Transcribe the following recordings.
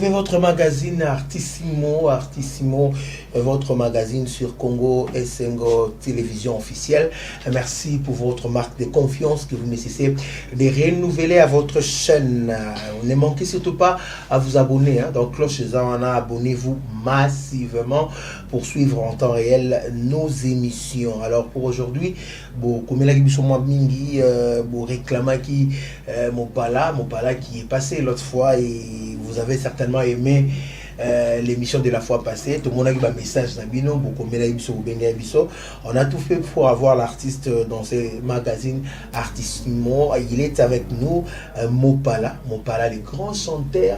Suivez votre magazine Artissimo, votre magazine sur Congo Essengo Télévision officielle. Merci pour votre marque de confiance que vous nécessitez de renouveler à votre chaîne. Ne manquez surtout pas à vous abonner. Donc, cloche abonnez-vous massivement pour suivre en temps réel nos émissions. Alors, pour aujourd'hui, comme il a dit, réclamer qui Mopala qui est passé l'autre fois et vous avez certainement aimé l'émission de la fois passée. Tout le monde a eu un message. On a tout fait pour avoir l'artiste dans ce magazine Artissimo. Il est avec nous, Mopala, le grand chanteur.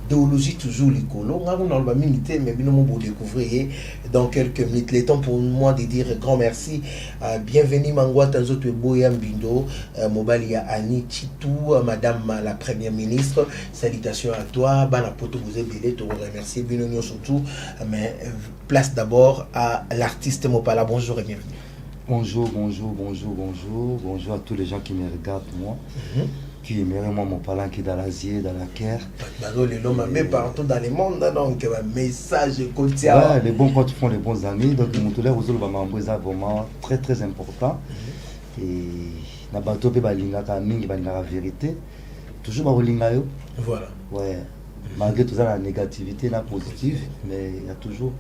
Théologie toujours les colons. On a minute, mais vous découvrir dans quelques minutes. Le temps pour moi de dire grand merci. Bienvenue Mangwa Tanzote Boyam Bindo, Mobalia Annie Chitou, Madame la Première Ministre. Salutations à toi. Banapoto vous êtes belé, te remercier. Binonio surtout. Mais place d'abord à l'artiste Mopala. Bonjour et bienvenue. Bonjour à tous les gens qui me regardent moi. Qui aimerait moi mon parlant qui est dans l'Asie, dans la Caire. Mais partout dans le monde, donc un message quotidien. Ouais, les bons comptes font les bons amis, donc mon tour aux autres c'est vraiment très important. Et na bateau pe balinga ka mingi balinga la vérité. Toujours ba balinga yo. Voilà. Ouais. Malgré tout ça la négativité, la positive, mais il y a toujours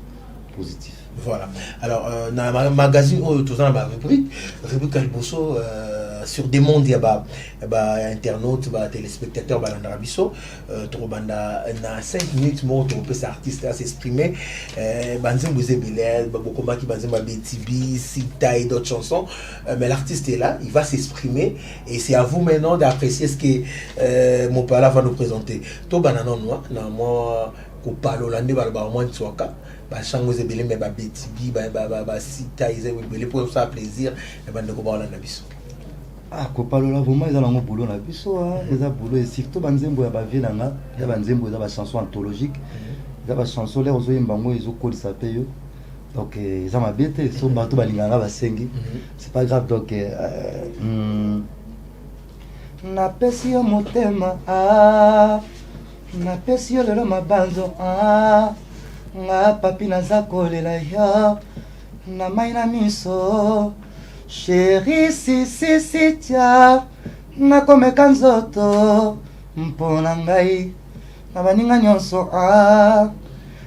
positif. Voilà. Alors dans le magazine tout ça dans rubrique Kaliboso sur des mondes il y a internautes, téléspectateurs l'Andrabiso banda na 5 minutes moi on peut artiste à s'exprimer banzim vous belel bokoma qui banzim betibi sita et d'autres chansons mais l'artiste est là, il va s'exprimer et c'est à vous maintenant d'apprécier ce que Mopala va nous présenter. To banana noir na moi ko parle hollandais ba moins de soaka ba chango ze belé mais ba betibi ba sita ils belé pour ça plaisir et bande ko ba hollandais biso. Ah, ko palola vraiment ils ont un boulot na biso ils ont boulot et surtout banzembo ya ba vie nanga ya banzembo za ba chanson anthologique za ba chanson les ozo yimbango ils ont call ça payo donc ils ont ma bête so bato balinganga ba sengi c'est pas grave donc na pesio motema na pesio lelo mabanzo nga papi naza kolela ya na maina miso chérie si tia nakomeka nzoto mpona ngai na baninga nyonso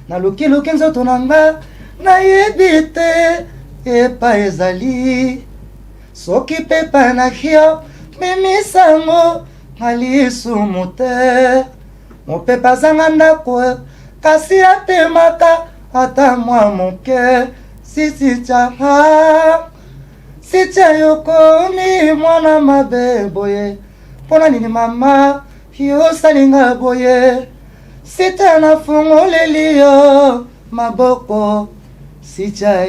naluki nzoto na nga nayebi te epa ezali soki pepa na hio memisango ngalisumu te mopepa azanga ndako kasi atemaka ata mwa moke sisitia Sitia yokomi mwana mabe boye pona nini mama yo salinga boye Sitia na fungoleli yo maboko Sitia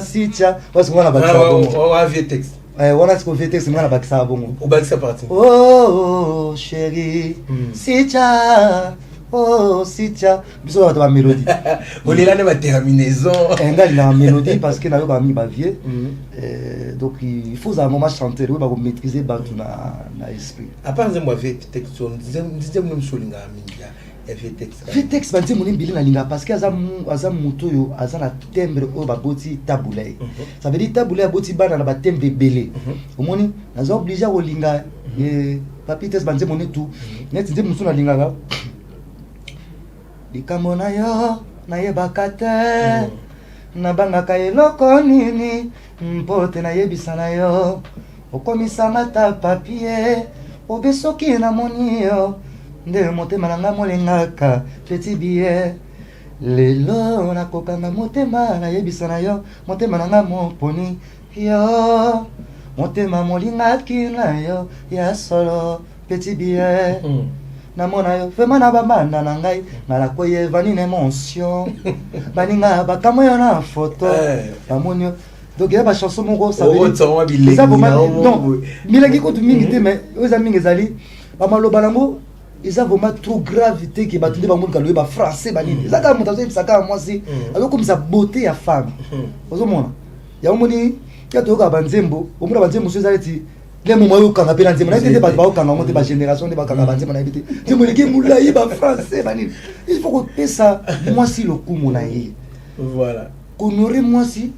Sitia wasi mwana bakisa bongo wa vie texte wana siko vie texte mwana bakisa bongo o bakisa parti oh chérie Sitia oh Sitia biso bato ba mélodie olela ne ba terminaison engali na mélodie parce que na yo ba mi ba vie donc il faut un moment chanter ba ko maîtriser bato na esprit à part moi vie texte disait même solinga minga vie texte ba nzembo mbili na linga parce que aza muto yo aza na timbre o ba boti tabulay ça veut dire tabulay boti bana na ba timbre belé omoni naza obligé ko linga papi texte ba nzembo ne tout net nzembo muso na linga likambo na yo nayebaka te nabangaka eloko nini mpo te nayebisa na yo okomisanga ta papie obe soki namoni yo nde motema na nga molengaka petit billet lelo nakokanga motema nayebisa na yo motema na nga moponi yo motema molingaki na yo ya solo petit billet namona yo vraiment na bamanda na ngai ngala koye vanine émotion baninga bakamo yo na photo bamoni donc il y a ba chanson moko ça veut dire ça non milengi ko mingi te mais oza mingi zali ba maloba nango ils ont vraiment trop gravité qui battu ba monde ba français banini zaka mutazo bisaka moi si alors comme ça beauté ya femme ozomona ya omoni ya toka banzembo omona banzembo so ezaleti les moments où quand appelle nzembo na été pas quand on monte ba génération de ba kanga nzembo na été nzembo leki moulayi ba français bani il faut que ça moi si le coup mon aïe voilà honorer moi si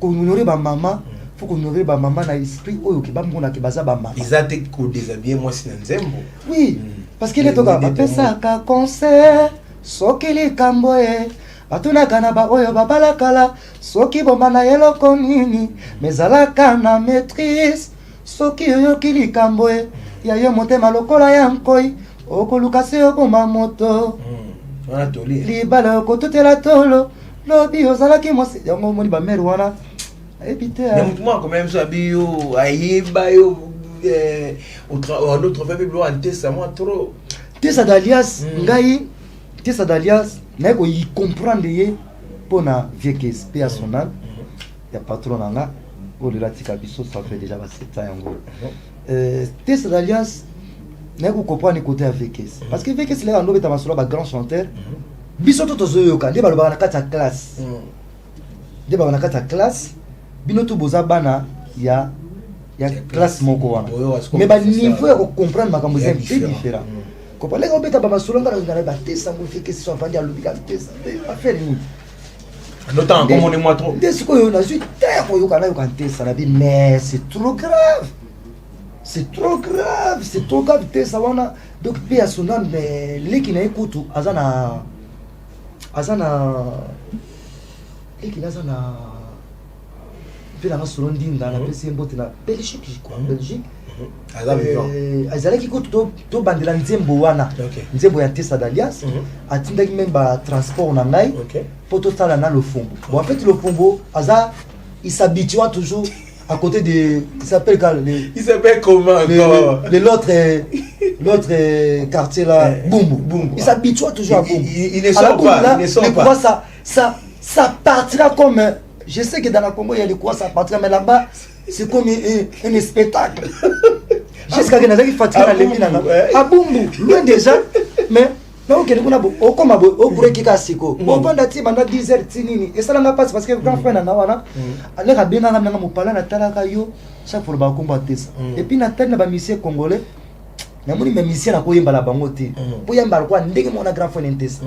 honorer ba maman faut honorer ba maman na esprit oyo ki ba mona ki baza ba maman ils a été ko déshabiller moi si nzembo oui parce qu'il est toka appelle ça ka concert sokeli kamboe batunaka na ba oyo babalakala soki bomana eloko nini mezalaka na maîtrise soki oyoki likambo ya yo motema lokola ya nkoi okoluka se okoma moto libala okotutela tolo lobi ozalaki mwasi yango omoni bamere wana ayebi te moi quand même ça bio ayeba yo en autre fait biblo ante ça moi trop tesa d'alias ngai tesa d'alias na ko y comprendre ye pona viekes pe à son âme ya patron nanga o le latika biso ça fait déjà 7 ans yango tesa d'alias na ko comprendre côté avec parce que viekes là ando beta masolo ba grand chanteur biso to tozoyoka nde baloba na kati ya classe nde ba na kati ya classe bino to boza bana ya classe moko wana mais ba niveau ya comprendre makambo c'est différent ko pale ko beta ba masolo ngana ba tesa mo fait que soit vandi à l'hôpital tesa ba faire ni notamment comme on est moi trop dès ce que na suis terre ko yoka na yoka tesa na bi mais c'est trop grave c'est trop grave tesa wana donc pe à son nom mais leki na ekutu azana leki na azana pe na masolo ndinga na pesi mbote na Belgique quoi Belgique azalaki ko to bandela nzembo wana nzembo ya tesa d'alias atindaki même ba transport na ngai pour to tala na le fombo bon en fait le fombo aza il s'habitue toujours à côté de il s'appelle comment l'autre quartier là Bumbu il s'habitue toujours à Bumbu il ne sort pas ça partira comme je sais que dans la Congo il y a les quoi ça partira mais là-bas c'est comme un spectacle jusqu'à que nazaki fatigué na lebi na a Bumbu loin déjà mais non que kuna bo o koma bo o kureki ka siko bo panda ti banda 10h tinini et ça n'a pas parce que grand frère na wana ale ka benga ngam nga mopala na talaka yo chaque fois ba komba tesa et puis na tête na ba musicien congolais na moni me musicien na ko yemba la bango te po yemba kwa ndenge mona grand frère ntesa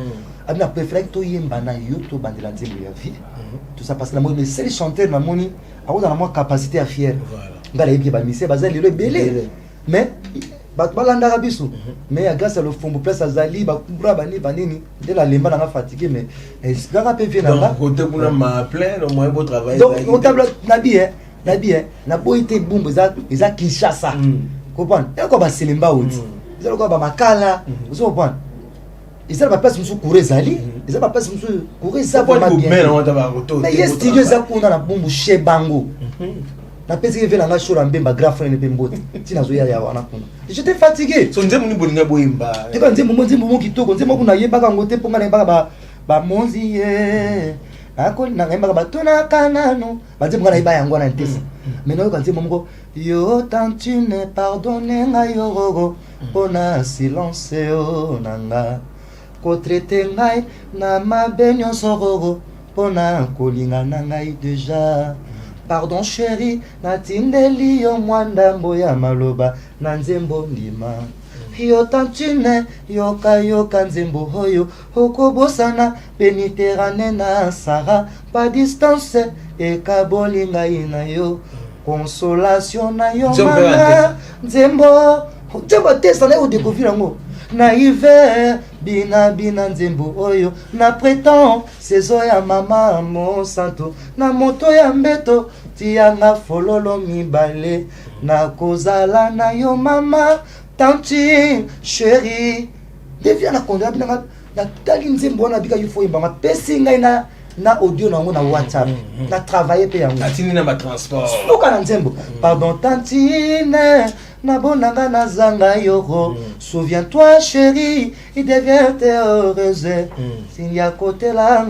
abina préféré to yemba na yo to bandela nzembo ya vie tout ça parce que na moni seul chanteur na moni a na moi capacité à fier ngala yebi ba musicien bazali le belé mais balanda biso mais grâce à le fombo place azali ba kubra bani banini de la lemba na fatigué mais ngaka pe vient là côté pour ma plein au moins beau travail donc on table nabi na boité Bumbu za Kinshasa comprendre et ko ba selemba oti ezalo ko ba makala vous comprendre ezalo ba place musu courir zali ezalo ba place musu courir ça pour bien mais yes studio za kuna na Bumbu chez Bango na pesi que vela nga shora mbemba grand frère ne pembote tina zo ya wana kuna j'étais fatigué so nzembo ni bolinga boyemba te ba nzembo kitoko nzembo kuna yeba ka ngote ponga na yeba ba monzi akoli na yeba ba tona kanano ba nzembo na yeba yango na ntesa maintenant quand nzembo moko yo tantine pardonner nga yorogo pona silence o nanga ko traiter ngai na mabenyo sororo pona kolinga na ngai déjà. Pardon chérie, natindeli yo mwanda mboya maloba na nzembo ndima. Yo tantine, yoka nzembo hoyo, okobosana Méditerranée na Sahara, pas distance e kabolinga ina yo. Consolation na yo mama, nzembo tesa na yo découvrir ngo. Na hiver, bina nzembo oyo, na prétend, sezo ya mama mon santo, na moto ya mbeto, tianga fololo mibale, na kozala na yo mama, tanti, chérie, devia na konda, na tali nzembo na bika yufo yibama, pesi ngai na audio nango na WhatsApp, na travailler pe yango. Atini na ma transport. Soka na nzembo, pardon tantine, na bonanga na zanga yoro. Souviens-toi chérie, il devient heureuse. S'il y a côté là,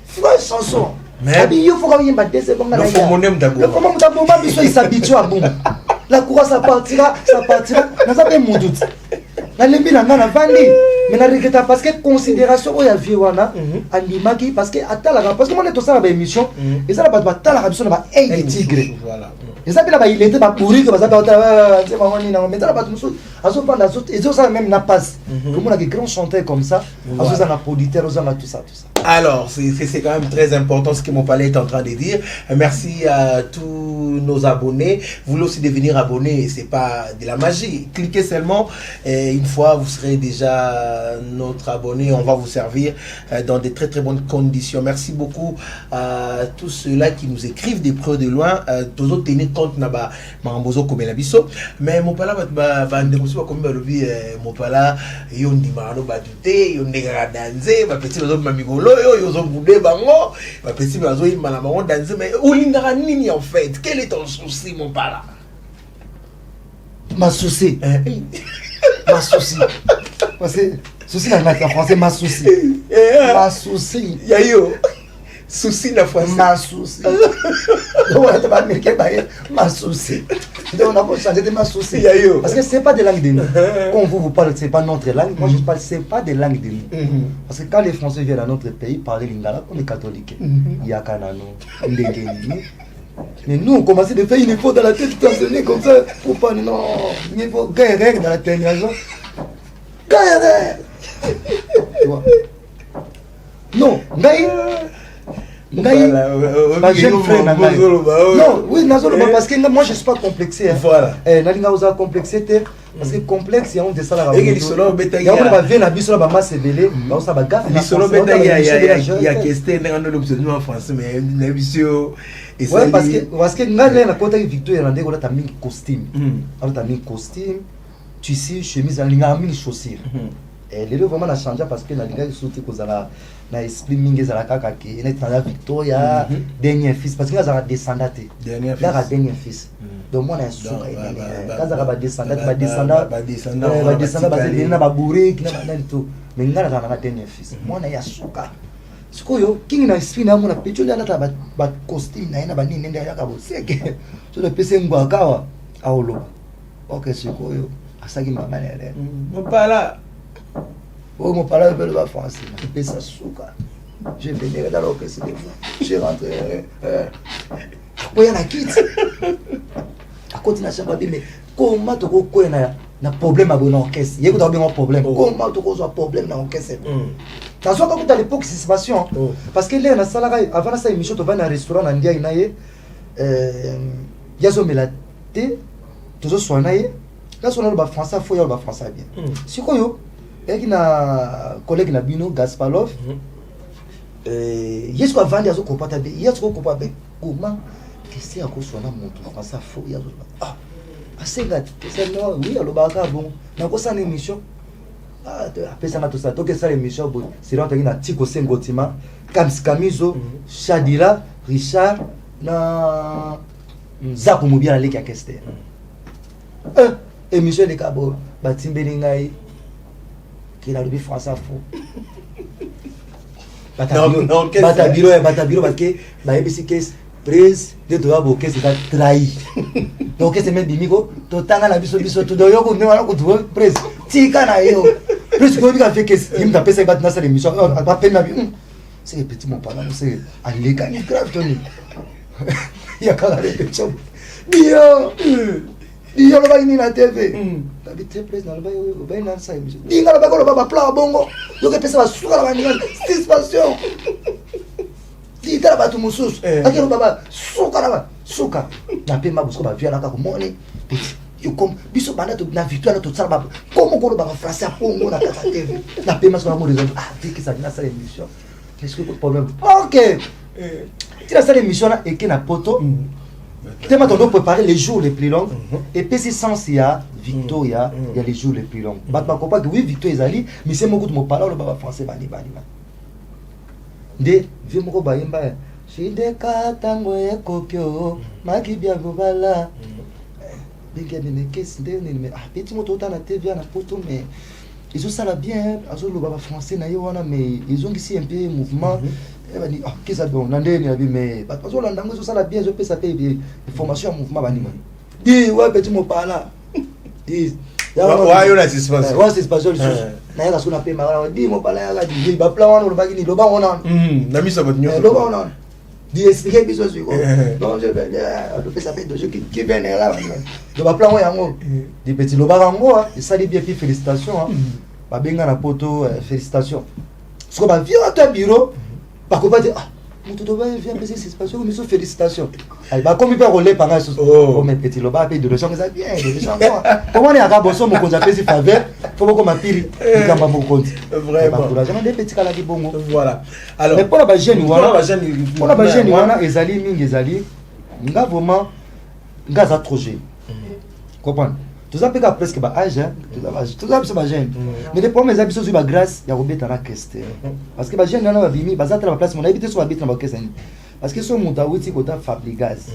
frère chanson. Mais il faut qu'on y ait des secondes. Le comment mutagoma biso il s'habitue à boum. La course ça partira. N'a pas mon doute. La lembi na vandi. mais na regrette parce que considération oya vie wana animaki parce que atala parce que moi tout ça ba émission et ça ba tala ka biso na ba œil de tigre voilà et ça bila ba il était ba pourri que ba ça ba c'est maman ni na mais tala ba muso aso panda so et ça même na passe comme on a des grands chanteurs comme ça aso ça na producteur aso na tout ça. Alors, c'est quand même très important ce que mon palais est en train de dire. Merci à tous nos abonnés. Vous voulez aussi devenir abonné, c'est pas de la magie. Cliquez seulement et une fois vous serez déjà notre abonné. On va vous servir dans de très très bonnes conditions. Merci beaucoup à tous ceux-là qui nous écrivent des preuves de loin. Tous autres tenez compte naba marambozo comme la biso. Mais mon palais va ndekusi comme balobi mon palais yondi marano badute yondi danser ba petit bazo mamigolo yo zo boudé bango ba petit bazo imana bango danser mais olingara nini en fait quel est ton souci mon pala ma souci ma souci parce que souci en français ma souci ma souci yayo souci na français ma souci donc on va américain ma souci donc on a beau changer de ma souci parce que c'est pas de langue de nous quand vous parlez c'est pas notre langue moi je parle c'est pas de langue de nous parce que quand les Français viennent dans notre pays parler lingala on est catholique il y a kanano ndengeni mais nous on commence de faire une faute dans la tête t'enseigner comme ça pour pas non il faut guerre dans la tête guerre tu vois non ma jeune frère non oui nazolo parce que moi je suis pas complexé voilà nalinga oza complexé parce que complexe il y a un de ça là et que solo beta ya on va venir na biso ba masebele ba ça ba gaffe na solo beta il y a question dans l'option en français mais na biso et ouais parce que ngale na kota Victor Irlandais ko ta mingi costume alors ta mingi costume tissu chemise nalinga mingi chaussures et les deux vraiment a changé parce que nalinga sauter ko zala na esprit mingi zala kaka ki na tanda Victoria dernier fils parce que ça descendant dernier fils donc moi na suka quand ça va descendre na ba bourré na tout mais ngala na dernier fils moi na ya suka sikoyo king na esprit na mo na pecho na ta ba costume na ina ba nini ndio yaka boseke so le pese ngwa kawa aolo okay sikoyo asaki mama na ele mpala oh mon parle de la France je paie ça souka je venais dans l'orchestre je rentré ouais na kit à côté na chambre mais comment to ko na problème à bon orchestre yeko to bien problème comment to ko so problème na orchestre ta so ka à l'époque situation parce que là na sala avant ça émission to va na restaurant na ndia inaye yazo melate to so so naye là so na ba français faut ya ba français bien sikoyo et qui na collègue na bino Gasparov yesko avandi azo kopata be yesko kopata be comment que c'est à cause na moto français fou ya asenga c'est non oui aloba ka bon na ko sana émission après ça na tout ça to que ça émission bon c'est là na tiko sengotima Kamizo Shadira Richard na Zaku Mubia leki akeste émission de Cabo batimbeli ngai il a le français fou batabiro parce que ba ebisi case prise de toi boke c'est trahi donc c'est même bimiko to tanga na biso to doyo ko ne wana ko to prise tika na yo prise ko bika fait case il m'a pesa bat na sa émission ba peine na c'est petit mon parent c'est aleka ni grave toni ya kala répétition Dio lo va in la TV. D'habitude président le va in ça émission. Dinga lo ba ba plan bongo. Yo que pesa suka la bandinga. Satisfaction. Di tala ba tu musus. Akero baba suka. Na pe mabusko ba via la ka ko moni. Yo comme biso bana to na victoire to tsala ba. Comment ko lo ba français bongo na kata TV. Na pe masko na mo raison. Ah, dès que ça na ça émission. Qu'est-ce que le problème? OK. Tu la ça émission là et que na poto. Tellement on doit préparer les jours les plus longs et puis si sans il y a Victoria il y a les jours les plus longs bah ma comprend que oui Victor ezali mais c'est beaucoup de mon parole le baba français bani de vieux moko ba yemba shideka tango ekokyo maki bia bobala binga ne kesi de ne ah petit moto ta na TV na photo mais ils ont ça là bien azo le baba français na yona mais ils ont ici un peu mouvement et va dire ah qu'est-ce que bon nandé ni abi mais parce que là ils ont ça là bien je peux ça payer formation mouvement bani dit ouais petit mot par là dit Ouais, on a suspense. Ouais, suspension le chose. Na ya suna pe mara di mo pala ya di ba plan wana ba ni lo ba ona. Na mi ça votre news. Lo ba ona. Di expliquer biso sur quoi. Donc je vais le fait ça fait de jeux qui viennent là. Lo ba plan yango. Di petit lo ba yango, et ça dit bien puis félicitations. Ba benga na poto félicitations. Ce qu'on va vivre à ton bureau, par contre, pas dire, ah, mon tout va faire passer cette passion, mais félicitations. Comme il peut rouler par là, oh, mes petits lobas, de le champ, ça bien, de champ. Comment on est à Rabosso, mon conseil, c'est faveur, faut qu'on m'appelle, il va mon compte. Vraiment. J'ai des petits calades bon. Voilà. Alors, mais pour la bagène, pour la bagène, Ezali, Ming, Ezali, nous avons vraiment, nous avons trop jeune. Comprends? Tout ça peut être presque âge, tout ça c'est jeune. Mais les premiers habits sur la grâce, il y a Robert à la question. Parce que les jeunes n'ont pas vu, parce que la place, mon habité sur la bête dans la question. Parce que son monta outil côté fabrique gaz.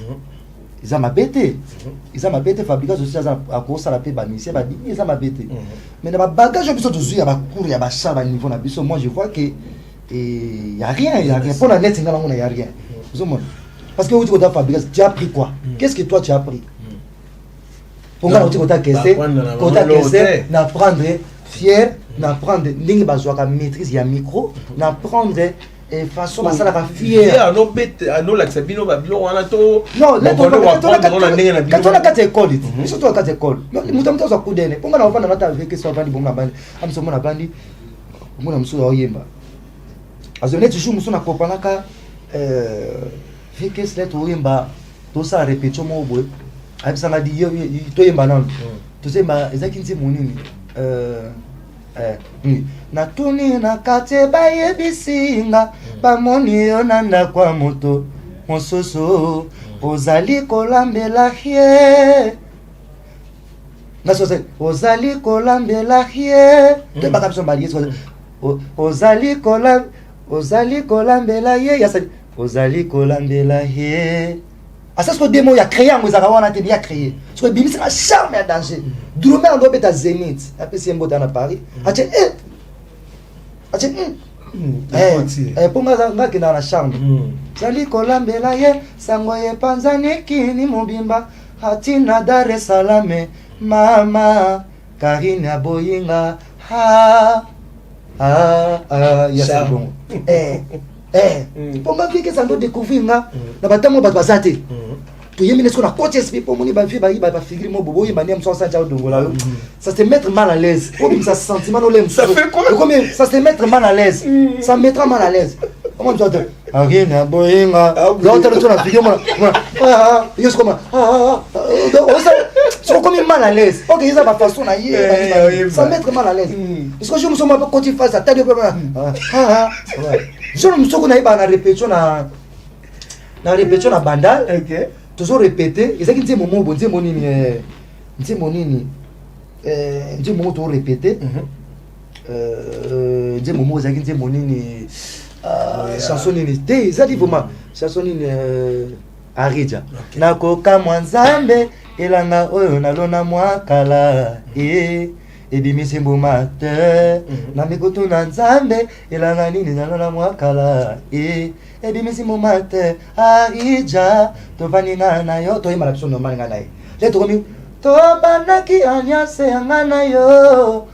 Ils ont ma bête. Ils ont ma bête fabrique aussi à cause de la paix banissée, ils ont ma bête. Mais dans ma bagage, je peux il y a ma cour, il y a ma char à niveau d'habitude. Moi je vois que il y a rien, Pour la net, il y a rien. Parce que outil côté fabrique gaz, tu as appris quoi? Qu'est-ce que toi tu as appris? Pour moi, on caisser, n'apprendre fier, n'apprendre ligne bazoaka maîtrise, il y a micro, n'apprendre façon ça la fier. Non, bête, non l'axabino babilo on a tout. Non, là quand on a quatre écoles, surtout à quatre écoles. Nous sommes tous à coup d'année. Pour moi, on va dans notre avec ça va di bon na bandi. Am so mona bandi. Mona mso oyemba. Azone toujours mso na kopanaka fait que c'est oyemba. Tout ça répétition mo boy. Abisanga di yo toyemba non tosemba ezaki nti monini na tuni na kate bayebisinga bamoni yo na ndako ya moto mosusu ozali kolambela ye nasoze ozali kolambela ye tebaka biso mbali yesu ozali kolambela ye yasali ozali kolambela ye. Ah, ça, c'est ce démon, il a créé un mozara, on a bien créé. Ce que Bibi, c'est un charme et un danger. Dromé, on doit être à Zénith. Après, c'est un beau dans Paris. Ah, tiens, pour moi, c'est dans la chambre. Zali kolambela ye, sangoye panzani kini mobimba. Hatina Dar es Salaam, mama, Karina Boyinga. C'est bon. Pour ma vie que ça doit découvrir là, na batamo bazate. Tu yemi nesko na côté SP pour moni ba vie ba figure mo bobo yeba nem so sa jaw dongola. Ça se mettre mal à l'aise. Comme ça sentiment l'aime. Ça fait quoi? Comme ça se mettre mal à l'aise. Ça mettra mal à l'aise. Comment tu dois dire? Arina boyinga. L'autre tu na figure moi. Yes comment? C'est comme mal à l'aise. OK, ça va façon na ça mettre mal à l'aise. Est-ce que je me sens pas quand tu fais ça telle je me suis dit na répétition na bandal. OK. Toujours répéter, et ça qui dit mon mot bon monini dit mon mot répéter. Dit mon mot ça qui dit monini chanson ni té ça dit vraiment chanson ni arija. Nako kama nzambe elanga oyo nalona mwakala ebimisi mbumate na mikutu na nzambe elanga nini nalona mwakala ebimisi mbumate arija tovaninga na yo toyemba na biso normal nga na ye le tokomi tobandaki anyase yanga na yo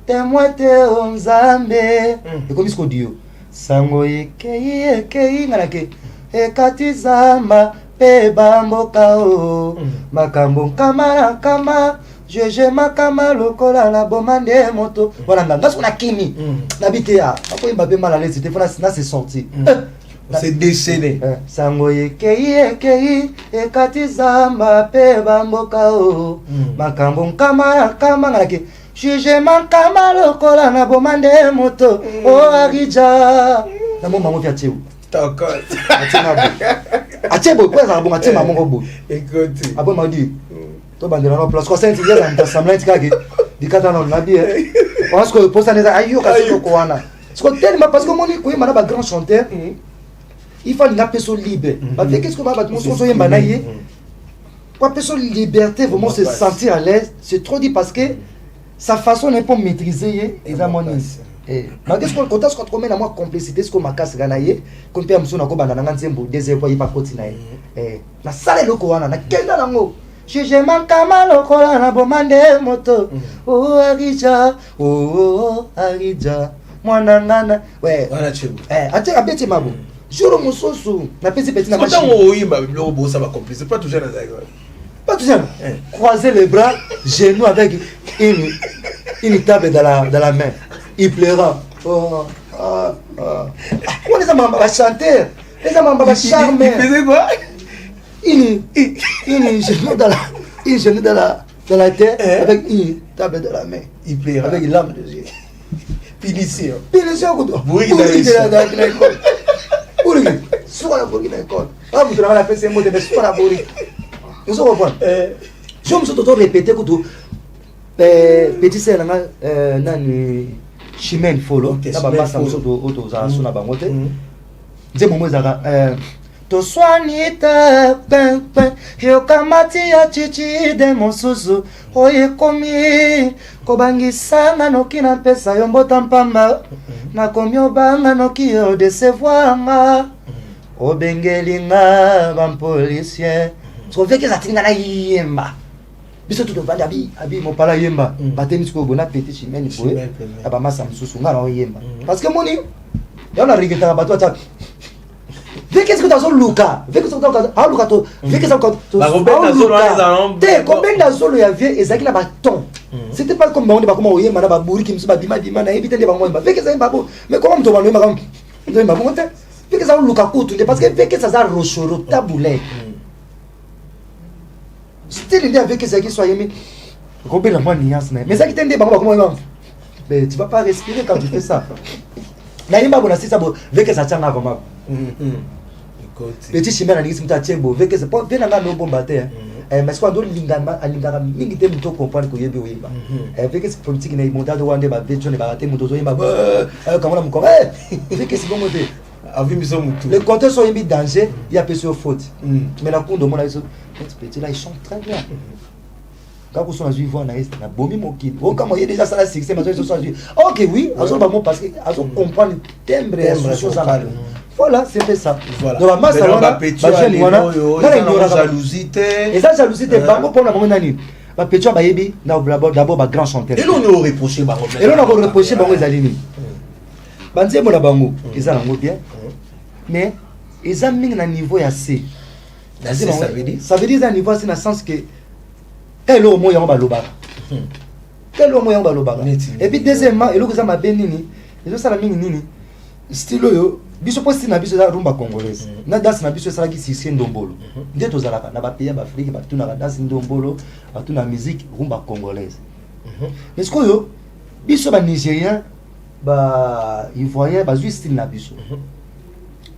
temwete o nzambe ekomi sikodi yo sango ekei nga nake ekati zamba pe bamboka o makambo nkama kama jeje makama lokola na bomande moto voilà nganga sona kimi na bitea apo mbabe mal à l'aise c'était fona na c'est sorti c'est déchaîné sango ekei ekati zamba pe bamboka o makambo nkama kama ngake jeje makama lokola na bomande moto o arija na mo mamu vya teu d'accord Atiebo quoi ça bon atiema mon robot écoute abo m'a dit to bandela no place ko senti ya nta samlet kage dikata no nabi parce que pour ça les ayo ka ko wana parce que tellement parce que moni ko yema na ba grand chanteur il faut une personne libre parce que qu'est-ce que va battre mon so yemba na ye quoi personne liberté vraiment se sentir à l'aise c'est trop dit parce que sa façon n'est pas maîtriser exactement. Mais qu'est-ce qu'on compte quand on met la moi complicité ce qu'on m'a cassé ganaye comme pierre msuna ko banda nga nzembo deuxième fois il pas continuer na sale loko wana na kenda nango Jije mankama lokola na bomande moto. Oh Arija, oh Arija. Mwanangana. Ouais. Voilà chez vous. Ate abeti mabo. Juro mususu na petit na machine. Quand on yimba le robot ça va compliquer. Pas toujours dans ça. Pas tout ça. Croiser les bras, genoux avec une table dans la main. Il pleura. Oh. On les a va chanter. Les amants va charmer. Il faisait quoi? Une genou dans la tête avec une table dans la main. Il pleura. Avec une lame de yeux. Punition. Punition quoi. Bourri dans l'école. Bourri. Soit la bourri dans l'école. Ah vous devez la faire ces mots de soit la bourri. Nous sommes au point. Je me suis toujours répété que tout petit c'est là nani chimène follow. Na ba massa muso to za suna ba ngote. Nze momo zaka to swanita pen yo kamati ya chichi de monsusu oye komi kobangisa noki na pesa yo mbota mpamba na komi obanga noki yo décevoir nga obengelinga ba policier so veke za tinga na yemba biso tout devant abi mo pala yemba batemi ko bona petit chimene boye aba masa mususu nga na yemba parce que moni ya na rigeta ba to attaque. Qu'est-ce que tu as sur Luca? Qu'est-ce que tu as Luca to? Qu'est-ce que tu as combien d'azolo y avait et ça qui n'a pas ton. C'était pas comme on dit pas comment oyé mana ba bouri qui me ba bima na éviter les bango ba. Qu'est-ce que ça ba mais comment tu vas le maram? Tu vas monter. Qu'est-ce que ça Luca coutu parce que qu'est-ce que ça za rochoro taboulé. C'était l'idée avec ça qui soit aimé. Combien la moi niance mais ça qui t'ende bango comment mais tu vas pas respirer quand tu fais ça. Na yimba bona sisa bo veke ça tanga vraiment. Petit chimère na ngisi mutatie bo veke c'est pas vena na no bomba te mais quoi do lingana alingana mingi te muto comprendre ko yebe oyimba veke c'est politique na imonda do wande ba vecho ne ba te muto zo yimba comment na mko veke c'est bon te avi miso mutu les compteurs sont mis danger il y a personne faute mais la cour de mon avis petit là ils chantent très bien. Quand vous sont voir na est na bomi mokili o kama il déjà ça la succès mais ils sont OK oui azo ba mo parce que azo comprendre timbre et chose ça voilà c'est fait ça voilà donc la masse là ba jeune wana na jalousie et ça jalousie te bango pona bango nani ba petua ba yebi na d'abord ba grand chanteur et l'on nous reprocher bango et l'on a reproché bango ezalini banze mo na bango eza nango bien mais eza mingi na niveau ya C ça veut dire ça niveau c'est dans sens que quel au moyen ba lobaka quel au moyen ba lobaka et puis deuxièmement eloko za mabe nini ezo sala mingi nini style yo biso posti na biso za rumba congolaise na danse na biso sala ki sisi ndombolo nde tozalaka na ba pays ba Afrique ba tuna ka danse ndombolo ba tuna musique rumba congolaise mais ce que yo biso ba nigérien ba ivoirien ba juste style na biso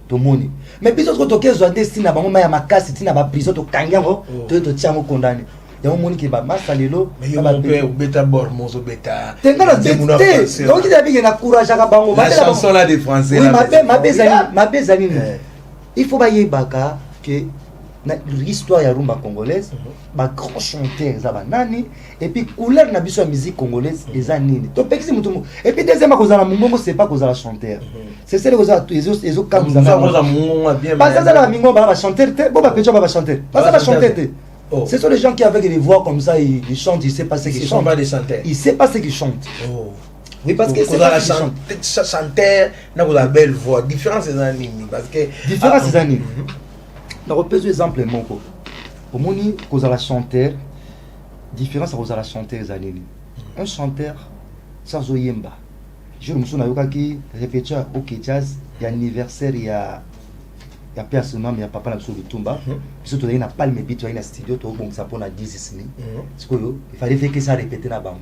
to moni mais biso ko tokezo de style na bango ma ya makasi tina ba prison to kanyango to tiamo condamné. Il y a un monde qui va massalelo mais il y a mon père bêta bormozo bêta donc il y a courage à bango la chanson là des français oui ma bezani il faut bailler baka que l'histoire ya rumba congolaise ba grand chanteur za banani et puis couleur na biso musique congolaise eza nini to pekisi mutu et puis deuxièmement cause la mungongo c'est pas cause la chanteur c'est celle cause ezo comme ça bien pas ça la mingo ba chanteur bon ba pecho ba chanteur pas ça la chanteur. Ce sont les gens qui avec des voix comme ça, ils chantent, ils ne savent pas ce qu'ils chantent. Pas des chanteurs. Ils ne savent pas ce qu'ils chantent. Oh. Oui, parce que c'est pas ce qu'ils chantent. Chanteur n'a pas la belle voix. Différence des animes. Parce que. Différence des animes. On repose l'exemple, mon co. Pour moi, cause la chanteur, différence à cause la chanteur des animes. Un chanteur, sans oyemba. Je me souviens qui répétait au Jazz, il y a anniversaire, il y a personne mais il y a papa la sur le tumba surtout il y a pas le bit il y a studio to bon ça pour na 10 ici il fallait faire que ça répéter na bango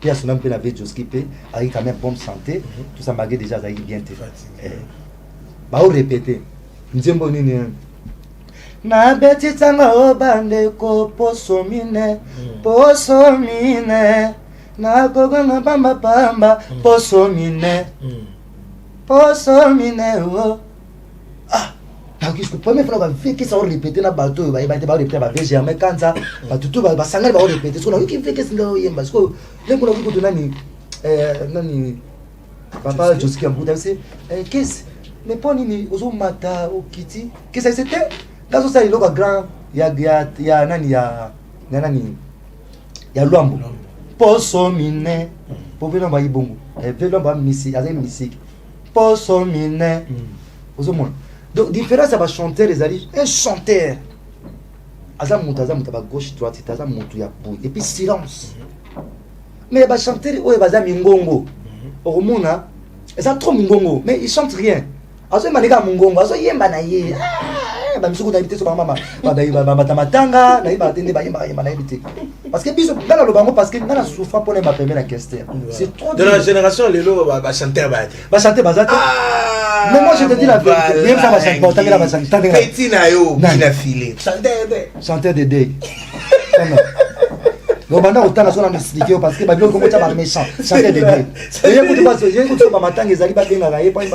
personne peut la veille skipper avec quand même bonne santé tout ça malgré déjà ça bien te ba on répéter nzembo nini na beti tanga obande ko poso mine na gogo na bamba pamba poso mine oh parce que première fois que fait ça on répéter na bateau ba répéter ba jamais quand ça ba tout ba sangala ba répéter so na qui fait que c'est là yemba parce que les kuna ku nani nani papa Joski ambuda c'est qu'est-ce mais pas nini ozo mata o kiti qu'est-ce que c'était dans ça il est grand ya nani ya nani ya Luambo poso mine povela ba ibongo vela ba misi avec musique poso mine ozomona donc différence ya ba chanteur ezali un chanteur aza muta ba gauche droite aza mutu ya boy et puis silence mais ba chanteur oyo baza mingongo okomona eza trop mingongo mais il chante rien azo manika mungongo azo yemba na ye ba misuku na bité so ba mama ba tamatanga na ba tende ba yemba na bité parce que biso dans le bango parce que dans la souffrance pour les ma permet la question c'est trop de la génération lelo ba chanteur ba chanter bazata mais moi je te dis la vérité même ça va chanter pas la chanter petit na yo bien affilé chanteur de dé bon maintenant autant na m'expliquer parce que babilo comme ça ba méchant chanteur de dé et écoute pas j'ai écoute ba matanga ezali ba benga ye pas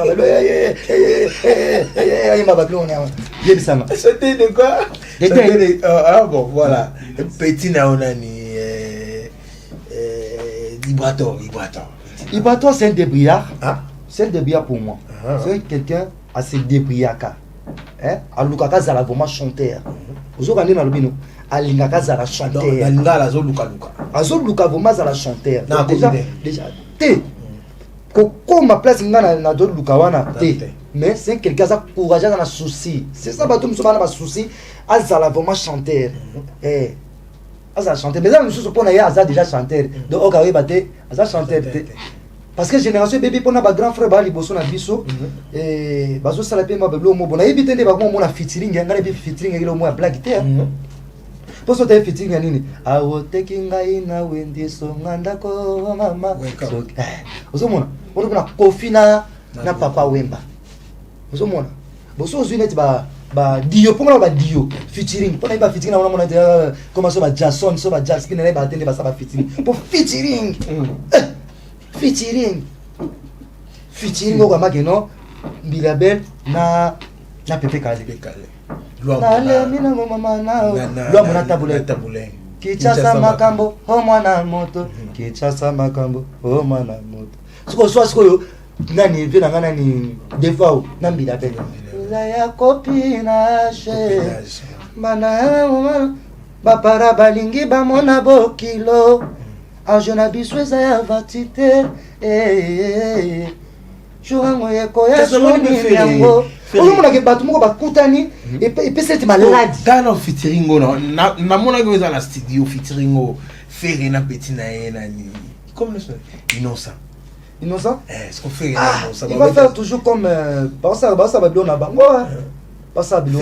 ba babilo on est bien ça c'était de quoi ah bon voilà petit na onani Ibrato c'est un débrouillard c'est un débrouillard pour moi c'est quelqu'un assez débrouillard hein alukaka zala vraiment chanteur ozokandi na lobino alingaka zala chanteur alingala azoluka vraiment zala chanteur déjà te koko ma place ngana na do luka wana te mais c'est quelqu'un ça courageux dans la souci c'est ça bato muso bana ba souci azala vraiment chanteur azala chanteur mais là muso pona ya azala déjà chanteur donc okawe bate azala chanteur parce que génération bébé pona ba grand frère ba liboso na biso et bazo sala pe ma beblo mo bona ebite nde ba mo na featuring ngana bi featuring ngelo mo black te poso te featuring ya nini awo tekinga ina wendi so nganda ko mama ozomona on a kofina na papa wemba ozomona boso ozunet ba dio ponga ba dio featuring pona ba featuring na mona comment so ba Jason so ba jazz kina ba tende ba sa ba featuring pour featuring featuring ko kama keno Bilabel na Pepe Kale na mina mama na lo mona tabule kichasa makambo o mwana moto kichasa makambo o mwana moto siko yo nani vena ngana ni defao na Bilabel la ya copina che bana ba para balingi ba mona bokilo a jeune bisouza ya vatite Jouango yeko ya soni yango. Olomona ke batu moko bakutani et puis cette malade. Dans featuring na mona ko za na studio featuring faire na petit na nani. Comme le innocent. Est-ce qu'on fait innocent? Il va faire toujours comme ça va bien na bango. Pas ça bien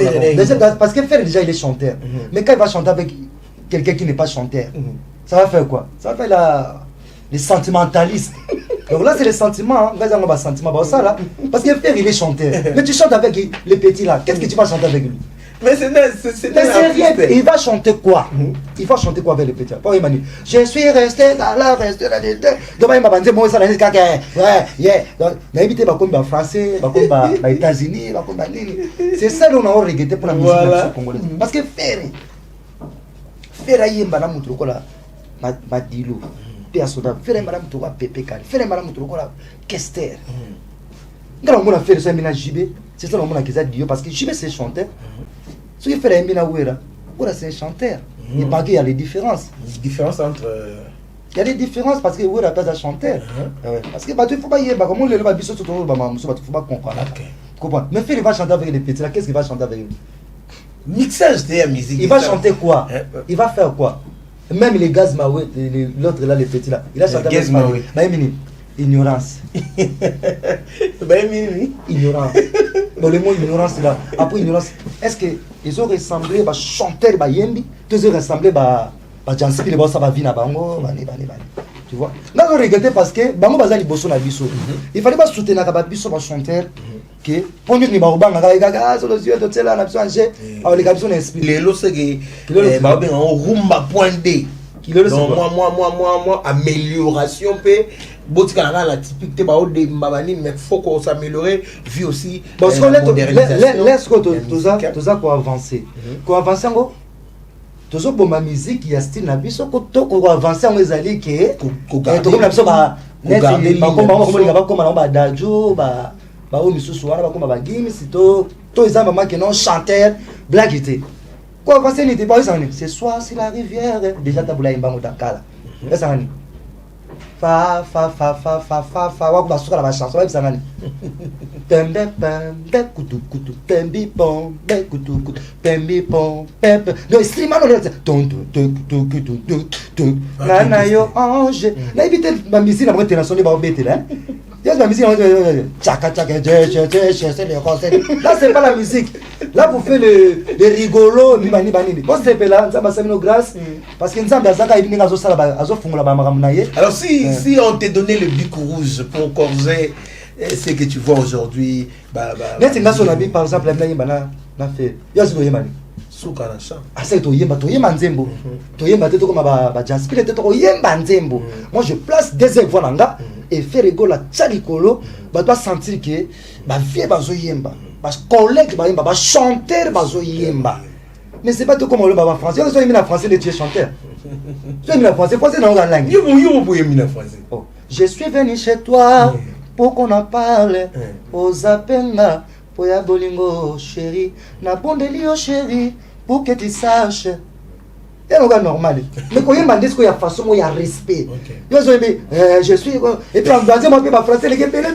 na. Parce que faire déjà il est chanteur. Mais quand il va chanter avec quelqu'un qui n'est pas chanteur, ça va faire quoi? Ça va faire les sentimentalistes. Donc là c'est les sentiments, parce que faire il est chanteur. Mais tu chantes avec les petits là, qu'est-ce que tu vas chanter avec lui? Mais c'est rien. Il va chanter quoi? Il va chanter quoi avec les petits? Je suis resté dans la donc il m'a bandé moi ça là éviter comme français, comme États-Unis, comme c'est ça qu'on a regretté pour la musique congolaise. Parce que faire yemba na mutu kola ma dilo personne faire madame toka Pepe Kale faire madame toka Kester ngala mona faire ça mina Jibé c'est ça mona kiza dio parce que Jibé c'est chanteur ce qui fait mina Wera c'est chanteur et pas qu'il y a les différences entre il y a des différences parce que Wera pas un chanteur parce que bah tu faut pas y bah comment le ba biso tout ba muso bah faut pas comprendre mais faire il va chanter avec les petits là qu'est-ce qu'il va chanter avec eux? Mixage de la musique. Il va chanter quoi? Il va faire quoi? Même les gaz Maoué, l'autre là, les petits là, il a chanté avec Maoué. Ignorance. Ignorance. Dans le mot ignorance là. Après ignorance, est-ce qu'ils ont ressemblé à chanter à Yembi? Ils ont ressemblé à Jansipi, les boss à Vina Bango, tu vois? Là, on regrette parce que Bango Bazali Bosso na Bisso. Il fallait pas soutenir la Bisso par chanteur. Pour nous, nous avons les yeux de Tela, nous avons les garçons inspirés. Les lots, c'est que rumba point D. Moi, amélioration, la typique, mais il faut qu'on s'améliore, vu aussi. Parce qu'on laisse qu'on avancer. Qu'on avance, toujours pour ma musique, il y a style na biso qu'on avance en les alliés qui est ba o misusu wana ba komba ba gimi sito to eza mama ke non chanteur blague était Quoi, parce que n'était pas ce soir, c'est la rivière. Déjà, t'as voulu imbango takala. Et ça, fa, wa basuka la chanson, wa bisangani. Pembe, pembe, kutu, kutu, pembi, pom, kutu, kutu, pembi, pom, pembe. Donc, stream, on est ton, nana yo, ange. Là, évitez ma musique, la moitié de la sonne, va embêter, là. La musique, tchaka, tchaka, là, c'est pas la musique. Là, vous faites les rigolos, ni bani. Bon, c'est là, ça va s'amener grâce. Parce que nous sommes dans un evening, alors, si on te donnait le bic rouge pour corser ce que tu vois aujourd'hui, par exemple, na fait. Souka na chant. Asa toyemba nzembo. Toyemba te to comme ba jaspile te to yemba nzembo. Moi je place des voix nanga et faire rigoler la tchalikolo, ba doit sentir que ba vie bazo yemba. Ba collègue ba yemba, ba chanteur bazo yemba. Mais c'est pas tout comme le baba français. On est en français de tu es chanteur. Tu es en français, français dans la langue. Yo pour en français. Oh, je suis venu chez toi pour qu'on en parle. Aux apenga pour ya bolingo chérie, na bondeli yo chérie. Pour que tu saches, il y a un gars normal. Mais quand il y a une façon, il y a respect. Je suis. Et puis, on va dire, moi, français, les gars, belé.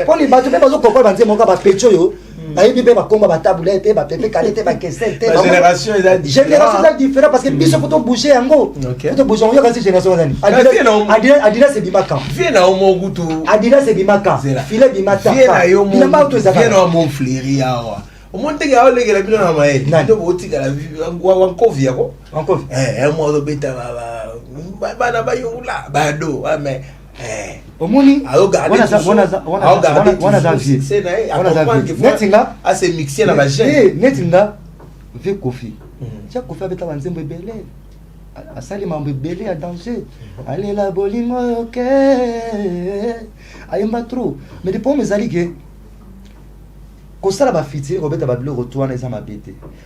Quand il va te faire, on comprend, on va dire, mon gars, pécho, yo. Il va combattre ma table, il va péper, qualité, va caisser. La génération est différente parce que puis il faut bouger en gros. Il faut bouger. On y a cette génération. Adidas, c'est Bimaka. Viens à mon goût. Adidas, c'est Bimaka. Filet Bimaka. Viens à mon fléri. Au moins, tu as les gars na mael. Tu boti la vie en covia ko. En covia. Un modo beta ba na ba yula ba do mais au moni netinga assez mixé na ba jeune netinga ve kofi tia kofi abeta banzembo ebele asali mambo ebele à danger allez la bolingo OK ayemba trop mais depuis mes alliés ça va fitir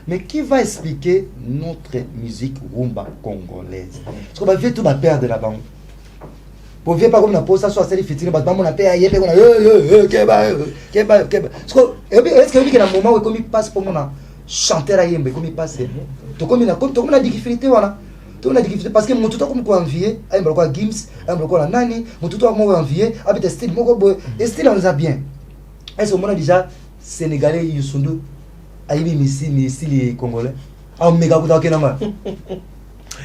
mais qui va expliquer notre musique rumba congolaise parce qu'on va faire tout va perdre la banque pour faire pas comme la pose ça soit celle fitir parce que on a payé est-ce que y a un moment où comme il passe pour mon chanter à yembe comme il passe to comme on a difficulté voilà to on a difficulté parce que mon tout comme quoi envier un bloc à Gims un bloc à nani mon tout comme envier avec des styles moko boy et style on les a bien est-ce qu'on a déjà Sénégalais Youssundou ayibi misili congolais en méga kuta kenanga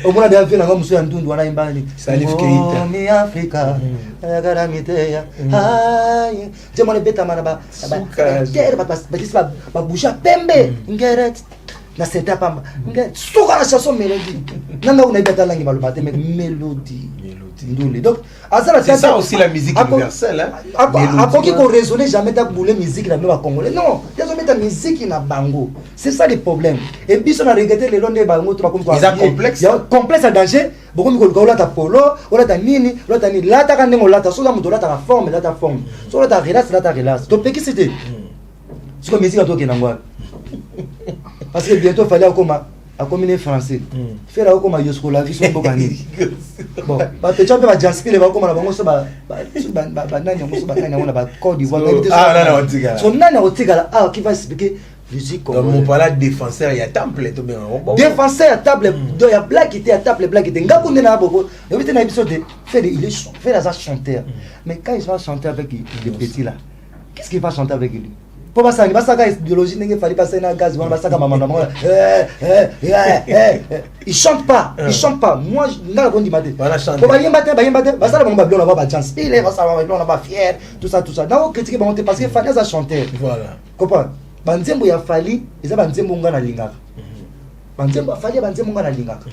au moins de faire la musu ndundu wana imbani Salif Keita mi Africa agara miteya ay je mona beta mana ba terre ba boucha pembe ngeret na seta pamba suka la chanson mélodie nanga una beta langi malumate mais mélodie donc c'est ça aussi la musique universelle hein qui qu'on raisonner jamais ta boule musique la nouvelle congolais non ils ont mis ta musique na bango c'est ça le problème et puis on a regretté les longs bango tu comme quoi complexe complexe à danger beaucoup ko la ta polo wala ta nini wala ta ni la ta kandengo la ta so la muto la ta forme so la ta relax donc qui c'était c'est comme musique à toi qui n'angwa parce que bientôt fallait à communier français faire là comme Yosko la vie son bokani bon ba te champe ba jaspile ba comme la bango so ba nani on so ba nani on ba Côte d'Ivoire nana otigala son nana otigala qui va expliquer musique comme mon pala défenseur il y a temple to bien défenseur à table do ya black était à table black était ngakunde na boko et puis na épisode faire il est faire ça chanteur mais quand il va chanter avec les petits là qu'est-ce qu'il va chanter avec lui pour passer basaka idéologie n'engé fallait passer na gaz on basaka maman il chante pas moi ngala kondi mate pour ba yemba te basala bon ba blona ba chance il est basala ba blona ba fier tout ça na critiquer ba parce que fallait ça chanter voilà comprends banzembo ya fali eza banzembo ngana lingaka banzembo fali banzembo ngana lingaka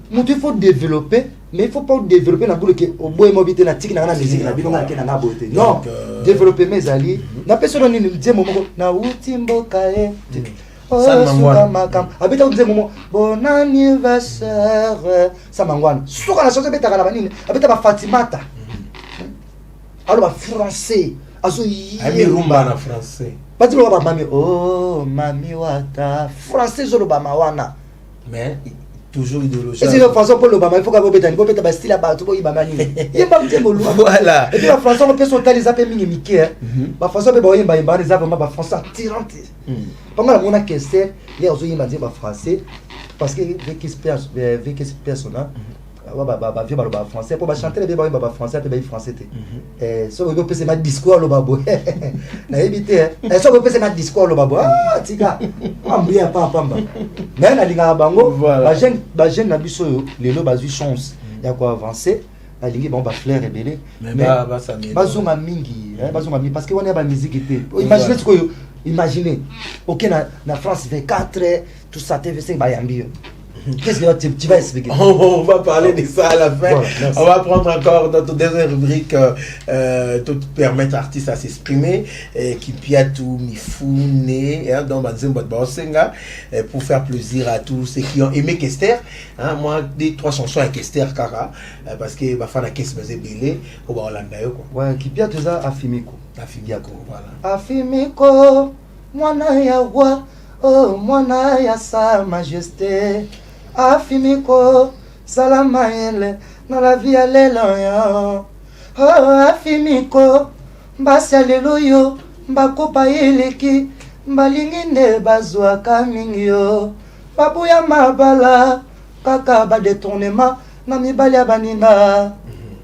mutu il faut développer mais il faut pas développer na boule que au boy mobité na tiki na musique na bino ngana na beauté non développer mes alliés na personne ni nzembo moko na utimbo kae ça makam abita nzembo bon anniversaire ça mangwana suka na chanson beta kana banini abita ba Fatimata alors ba français azo ami rumba na français pas dire ba mami oh mami wata français zo ba mawana mais toujours idéologie. Et si le François Paul Obama, il faut qu'on peut être un style à bas, il va manier. Il est pas bien beau. Voilà. Et puis le François, on peut sauter les appels mini-mickey. Le François peut y avoir des appels, le Français tirant. Pendant mon question, il y a aussi un français, parce que avec ce personnage, français pour chanter les bébés français pour français et so on peut se mettre discours le babo na éviter et so on peut se mettre discours le babo ah tika ambia papa mais na linga bango ba jeune na biso les lo bazui chance ya quoi avancer la ligue bon ba fleur rebelle mais ba ça bazonga mingi parce que on est ba musique était imaginez ce que imaginez OK na France 24 tout ça TV5 ba yambi. Qu'est-ce que tu vas expliquer? On va parler de ça à la fin. Voilà, on va prendre encore notre deuxième rubrique tout permettre artistes à s'exprimer qui piatou mifune dans Banzembo Baosenga pour faire plaisir à tous ceux qui ont aimé Kester. Moi des 3 chansons à Kester Kara parce que ba fana Kester Belé au Holanda yo quoi. Ouais, qui piatou ça Afimiko. Afimiko voilà. Afimiko mwana ya wa oh mwana ya sa majesté. Afimiko salama ele na la vie aleluya oh afimiko mbasi aleluya mbakopa eleki mbalingi nde bazwa kamingi yo babuya mabala kaka ba détournement na mibali ya baninga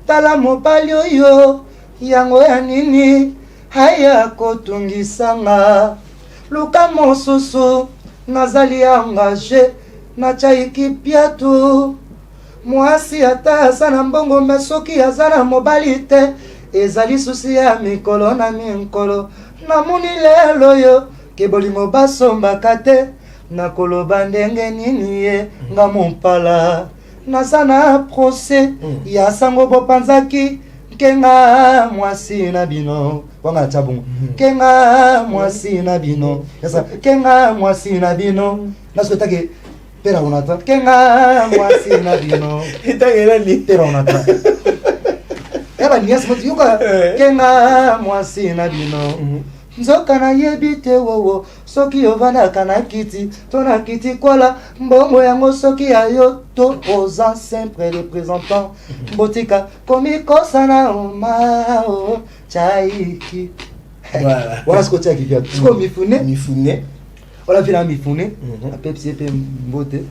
tala mobali oyo yango ya nini haya kotungisanga luka mosusu nazali engagé na chaiki piatu mwasi ata aza na mbongo me soki aza na mobali te ezali susi ya mikolo na minkolo namoni lelo yo ke bolingo basombaka te nakoloba ndenge nini ye nga mopala naza na procès ya sango bopanzaki kenga mwasi na bino wanga chabungu kenga mwasi na bino yasa kenga mwasi na bino nasotake pera unata kenga mwasi na bino itagera ni pera unata eba nias moti yuka kenga mwasi na bino nzoka na yebite wowo soki ovanda kana kiti tona kiti kola mbongo yango soki ayo to oza sempre représentant botika komikosa na omao chaiki voilà ce que tu as dit ce qu'on mifune voilà vina mifune a pepsi pe mbote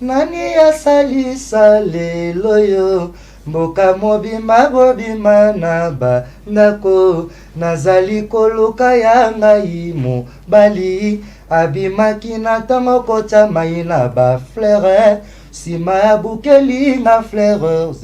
nani asalisa lelo yo mboka mobima bobima na ba ndako nazali koluka ya ngai mobali abimaki na ntango kotya mai na ba fleur nsima ya bukeli na fleur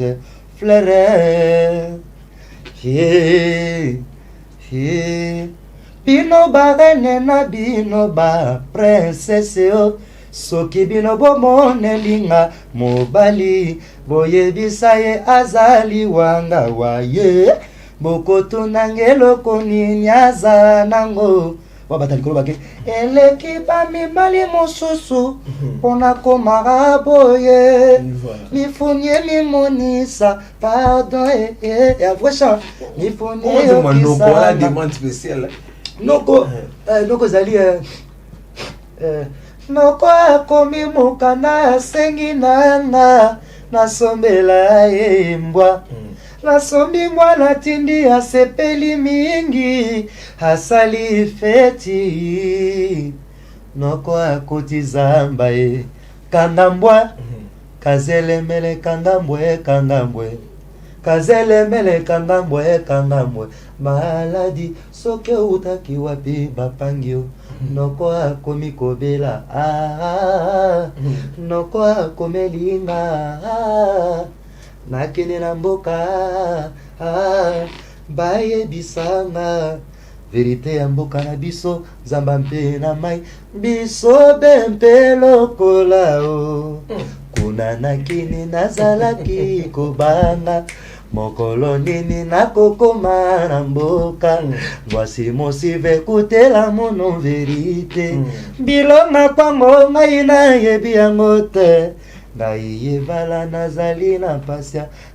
bino barene na bino ba princesse o soki bino bomonelinga mobali boyebisa ye azali wanga wa ye bokotuna ngeloko nini aza nango wabatali kolobake eleki bamibali mosusu mpona komaka boye mifunie mimonisa pardon avrechan mifunie spéciale noko ezali noko akomi mokanda asengi nanga nasombela ye mbwa nasombi mwana tindi asepeli mingi asali feti noko akoti zamba ye kangambwa kazelemele kangambwe kazelemele kangambwe maladi soki utaki wapi bapangio noko akomi kobela noko akomelinga nakende na mboka bayebisanga verite ya mboka na biso zamba mpe na mai biso bempe lokola o kuna nakini nazalaki kobanga mokolo nini nakokoma na mboka voici mon sive kutela mono verite bilonga kwango ngai nayebi yango te ngai yevala nazali na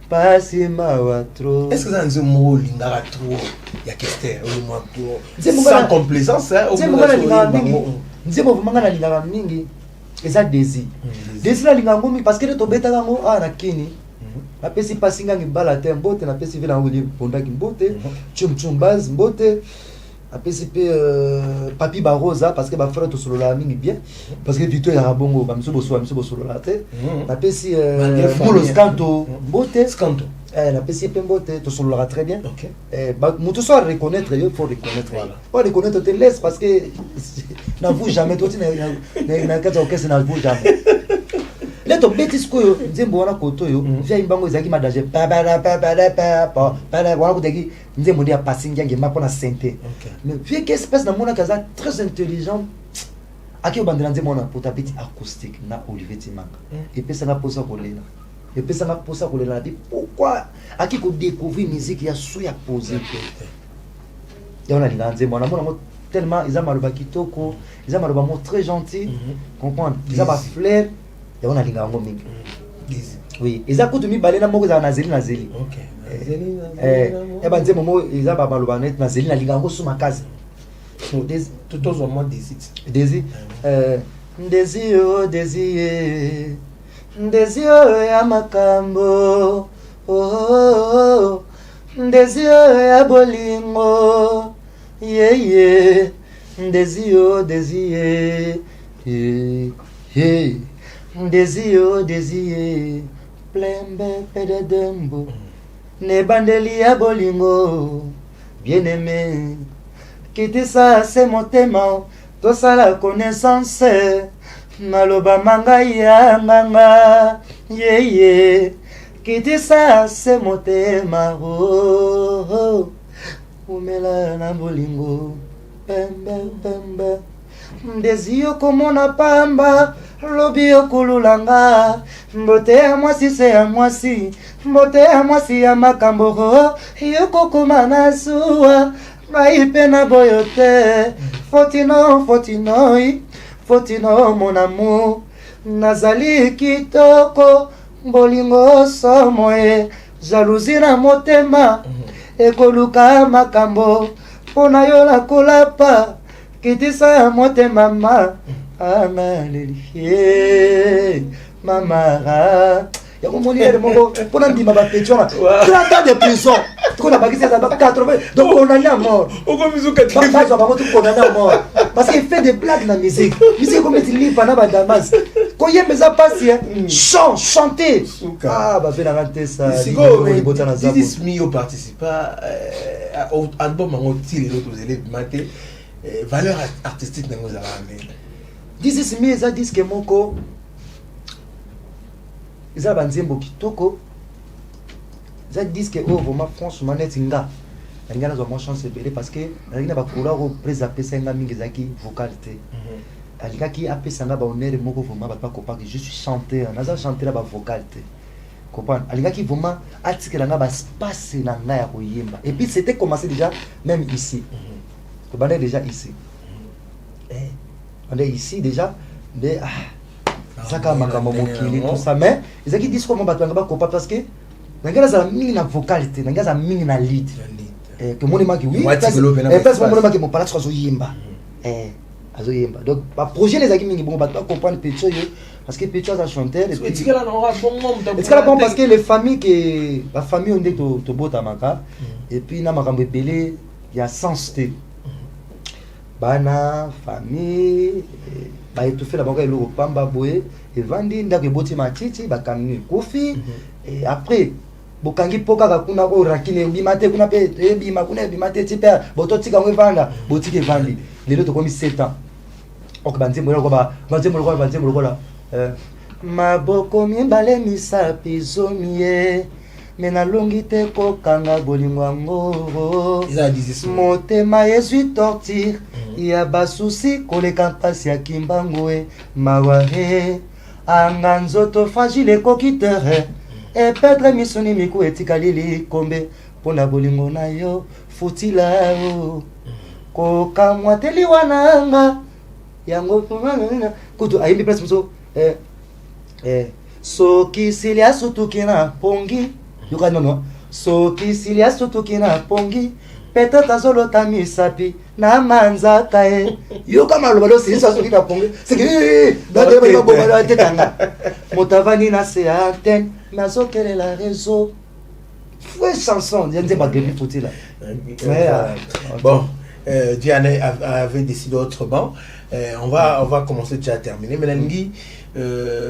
pasi mawa tro. Est-ce que ça nous mot lingara trop ya Kester au moins sans complaisance nzembo vumanga na lingara mingi eza désir désir alinga ngomi parce que to beta ngo na kini napesi pasi ngangi bala te mbote napesi vela ngo bondaki mbote chum base mbote apesi pe papi barosa parce que ba frère to solo la mingi bien parce que plutôt ya bongo ba mso solo la te napesi molo scanto mbote scanto napesi pe mbote to solo la très bien ba mutu so reconnaître il faut reconnaître pas reconnaître te laisse parce que n'avoue jamais toi na kaza okese na vous jamais leto betis ko nzembo wana koto yo via imbango ezaki madaje pa wana kuteki nzembo dia passing yange mapona sente mais vie que espèce na mona kaza très intelligent aki obandela nzembo na pota petit acoustique na Olivier Timanga et puis ça na posa kolela dit pourquoi aki ko découvrir musique ya sou ya poser ya on a linga nzembo na mona tellement ils a maloba kitoko ils a maloba mo très gentil comprendre ils a ba flair et on a linga ngo mingi oui eza kutu mi balena moko za nazeli ba nzembo mo eza ba maloba net nazeli na linga ngo suma kazi tout au moins désir ya makambo désir ya bolingo désir plembe pede dembo ne bandeli ya bolingo bien aimé quitte ça c'est mon thème to ça la connaissance maloba manga ya nganga quitte ça c'est mon thème umela na bolingo pembe désir komona pamba lobi okululanga mbote ya mwasi se ya mwasi mbote ya mwasi ya makambo yokokoma na suwa maipe na boyote fotino mon amour nazali kitoko bolingo somoe jalousie na motema ekoluka makambo pona yo la kolapa kitisa motema mama amaleli mamara ya komoniere moko pona ndima ba petona 30 ans de prison tukona bakisi za 80 donc on a à mort oko mizuka pas ça va on a à mort parce qu'il fait des blagues dans la musique comme tu lis pendant ba damas ko yemeza pasi chanter ba fait la rente ça Dizis Mio participa au album en outil les autres élèves maté valeur artistique dans nos arabes Dizis Mio ça disque moko ils ba nzembo kitoko ça disque vraiment franchement net nga na zo mo chance belé parce que na ba couleur au presa pesa nga mingi zaki vocalité alika ki apesa nga ba honneur moko vraiment ba ko pas que je suis chanteur naza chanter ba vocalité comprendre alika ki vraiment atikela nga ba space na nga ya koyemba et puis c'était commencé déjà même ici to bande déjà ici on est ici déjà mais saka makambo mokili tout ça mais ezaki disque comment ba tanga ba ko pas parce que nanga za mingi na vocalité nanga za mingi na lead que mon maki oui parce que mon maki mon pala tso yimba azoyemba donc ba projet les aki mingi bon ba comprendre Petcho parce que Petcho a chanteur et puis bon parce que les familles que la famille on dit to bota maka et puis na makambo belé il y a sens té bana famille ba étouffé la banque et le pamba boé et vandi ndako boti matiti ba kamni kofi et après bokangi poka kakuna ko rakine bimate kuna pe bima kuna bimate tipe bototika ngwevanda botike vandi lelo to komi 7 ans ok banzembo ko ba banzembo la maboko mimbale misapi zomie mena longi te kokanga bolingo ngo motema yezwi torture ya basusi koleka mpasi ya kimbangoe mawahe anga nzoto fragile kokitere et perdre misoni miku etikali kombe pona bolingo na yo futila o kokamwa teli wananga yango kutu ayimbi press mso soki silia sutuki na pongi yoka nono soki silia sutuki na pongi peut-être azolota misapi na manzaka e yo kama lobalo c'est ça soki na pongo c'est que dade ba bomba la tetanga motavani na se antenne mazokele la réseau fouet chanson yende ba gemi fouti là bon Diane avait décidé autrement. On va commencer déjà à terminer. Mais Nangui,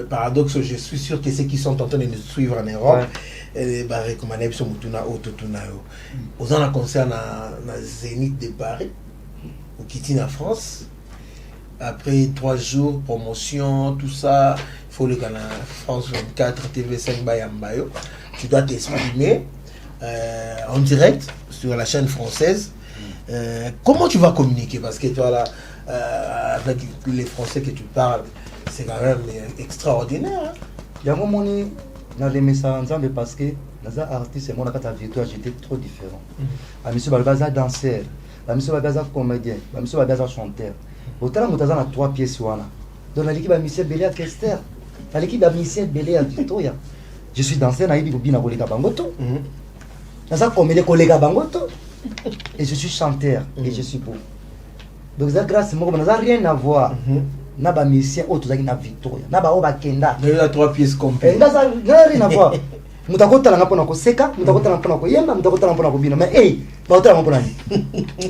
paradoxe, je suis sûr que ceux qui sont en train de nous suivre en Europe, recommander sur Mutuna Ototuna. Aux en concerne na Zénith de Paris, au Kitty en France. Après 3 jours, promotion, tout ça, il faut le canal France 24, TV5 Bayambayo. Tu dois t'exprimer en direct sur la chaîne française. Comment tu vas communiquer? Parce que tu vois là, avec les Français que tu parles, c'est quand même extraordinaire. Il y a un moment dans les messages ensemble parce que les artistes et moi, quand victoire, j'étais trop différent. Monsieur Balbaza danseur, monsieur Balbaza comédien, monsieur Balbaza chanteur. Autant que tu as 3 pièces. Donc l'équipe a Michel Belé à Kester, l'équipe a Michel Belé à Victoria. Je suis danseur, naïbi Bobina Boleka Bangoto. Naza comédien collègue Bangoto. Et je suis chanteur et je suis beau. Donc ça grâce à moi, ça n'a rien à voir. Na ba musicien autre qui na Victoria, na ba oba kenda. Il y a 3 pièces complètes. Ça n'a rien à voir. Mutakota la ngapona ko seka, mutakota la ngapona ko yemba, mutakota la ngapona ko bina. Mais hey, ba otala ngapona ni.